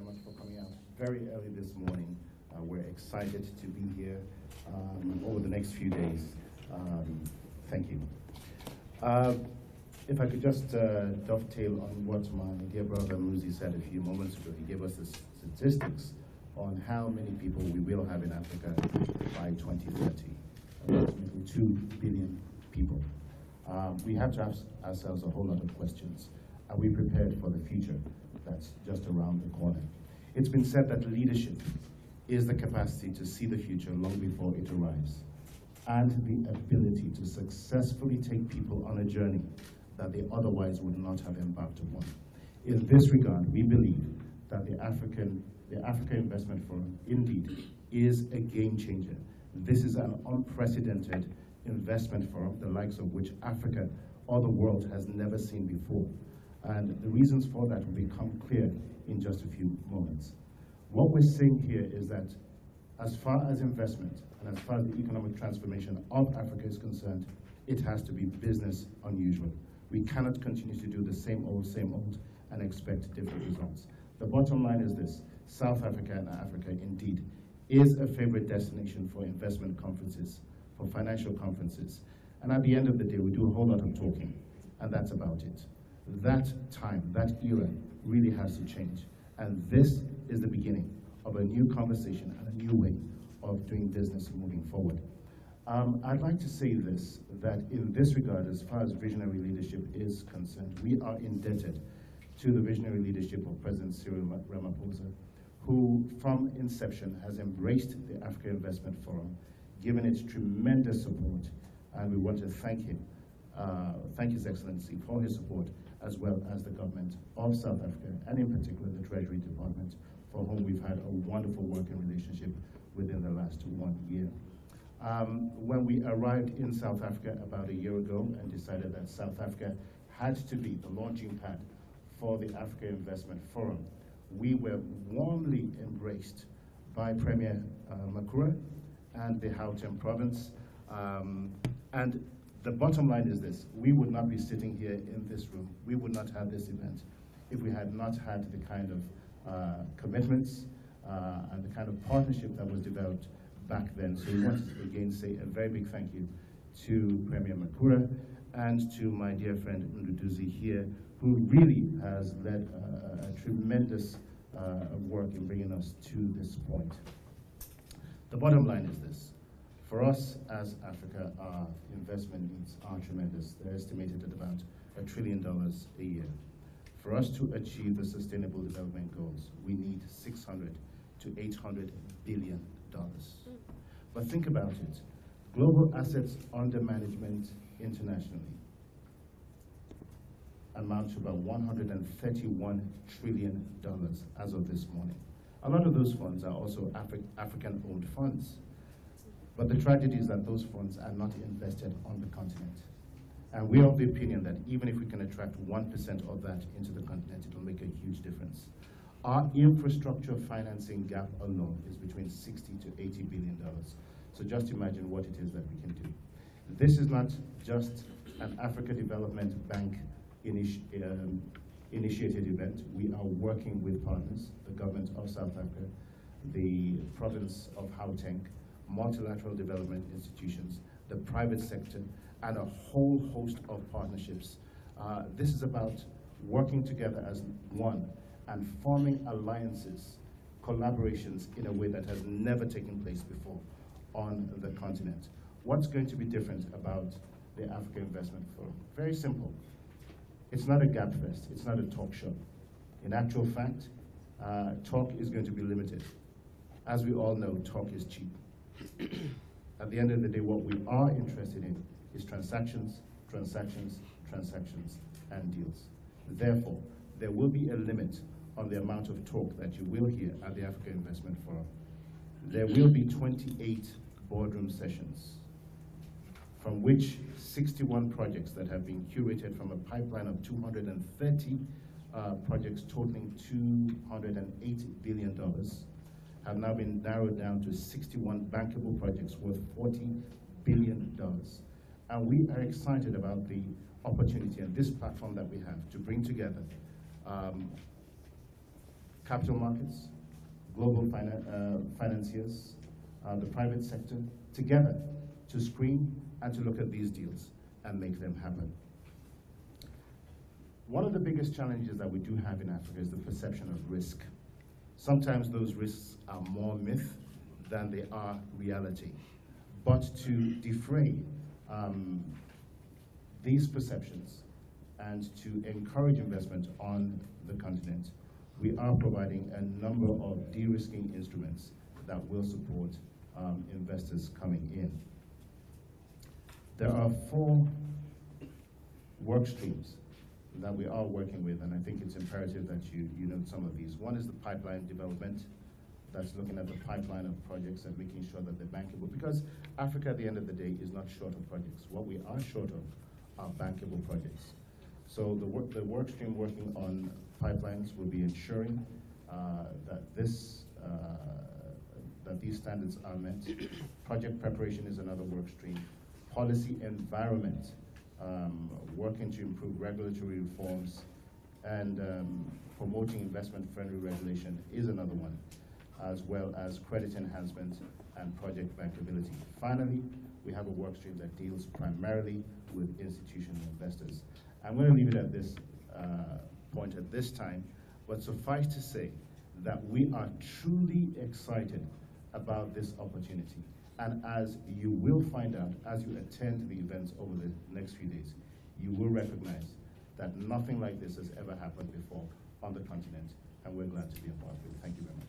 much for coming out very early this morning. We're excited to be here over the next few days. Thank you. If I could just dovetail on what my dear brother Muzi said a few moments ago. He gave us the statistics on how many people we will have in Africa by 2030. Approximately 2 billion people. We have to ask ourselves a whole lot of questions. Are we prepared for the future that's just around the corner? It's been said that leadership is the capacity to see the future long before it arrives, and the ability to successfully take people on a journey that they otherwise would not have embarked upon. In this regard, we believe that the Africa Investment Forum indeed is a game changer. This is an unprecedented investment forum, the likes of which Africa or the world has never seen before. And the reasons for that will become clear in just a few moments. What we're saying here is that as far as investment and as far as the economic transformation of Africa is concerned, it has to be business unusual. We cannot continue to do the same old, and expect different results. The bottom line is this: South Africa and Africa indeed is a favorite destination for investment conferences, for financial conferences. And at the end of the day, we do a whole lot of talking, and that's about it. That time, that era really has to change. And this is the beginning of a new conversation and a new way of doing business moving forward. I'd like to say this, that in this regard, as far as visionary leadership is concerned, we are indebted to the visionary leadership of President Cyril Ramaphosa, who from inception has embraced the Africa Investment Forum, given its tremendous support, and we want to thank him, thank His Excellency for his support, as well as the government of South Africa, and in particular the Treasury Department, for whom we've had a wonderful working relationship within the last 1 year. When we arrived in South Africa about a year ago and decided that South Africa had to be the launching pad for the Africa Investment Forum, we were warmly embraced by Premier Makura and the Gauteng province. And the bottom line is this: we would not be sitting here in this room, we would not have this event if we had not had the kind of commitments and the kind of partnership that was developed back then. So we want to again say a very big thank you to Premier Makura and to my dear friend Nduduzi here, who really has led a tremendous work in bringing us to this point. The bottom line is this: for us as Africa, our investment needs are tremendous. They're estimated at about $1 trillion a year. For us to achieve the Sustainable Development Goals, we need $600 to $800 billion. But think about it. Global assets under management internationally amount to about $131 trillion as of this morning. A lot of those funds are also African-owned funds. But the tragedy is that those funds are not invested on the continent. And we are of the opinion that even if we can attract 1% of that into the continent, it will make a huge difference. Our infrastructure financing gap alone is between $60 to $80 billion. So just imagine what it is that we can do. This is not just an Africa Development Bank initiated event. We are working with partners, the government of South Africa, the province of Gauteng, multilateral development institutions, the private sector, and a whole host of partnerships. This is about working together as one and forming alliances, collaborations in a way that has never taken place before on the continent. What's going to be different about the Africa Investment Forum? Very simple. It's not a gap fest, it's not a talk show. In actual fact, talk is going to be limited. As we all know, talk is cheap. At the end of the day, what we are interested in is transactions, transactions, transactions, and deals. Therefore, there will be a limit on the amount of talk that you will hear at the Africa Investment Forum. There will be 28 boardroom sessions, from which 61 projects that have been curated from a pipeline of 230 projects totaling $208 billion have now been narrowed down to 61 bankable projects worth $40 billion. And we are excited about the opportunity and this platform that we have to bring together capital markets, global financiers, the private sector, together to screen and to look at these deals and make them happen. One of the biggest challenges that we do have in Africa is the perception of risk. Sometimes those risks are more myth than they are reality. But to defray these perceptions and to encourage investment on the continent, we are providing a number of de-risking instruments that will support investors coming in. There are 4 work streams that we are working with, and I think it's imperative that you note some of these. One is the pipeline development. That's looking at the pipeline of projects and making sure that they're bankable, because Africa at the end of the day is not short of projects. What we are short of are bankable projects. So the work stream working on pipelines will be ensuring that these standards are met. Project preparation is another work stream. Policy environment, working to improve regulatory reforms and promoting investment-friendly regulation is another one, as well as credit enhancement and project bankability. Finally, we have a work stream that deals primarily with institutional investors. I'm going to leave it at this point at this time, but suffice to say that we are truly excited about this opportunity. And as you will find out as you attend the events over the next few days, you will recognize that nothing like this has ever happened before on the continent, and we're glad to be a part of it. Thank you very much.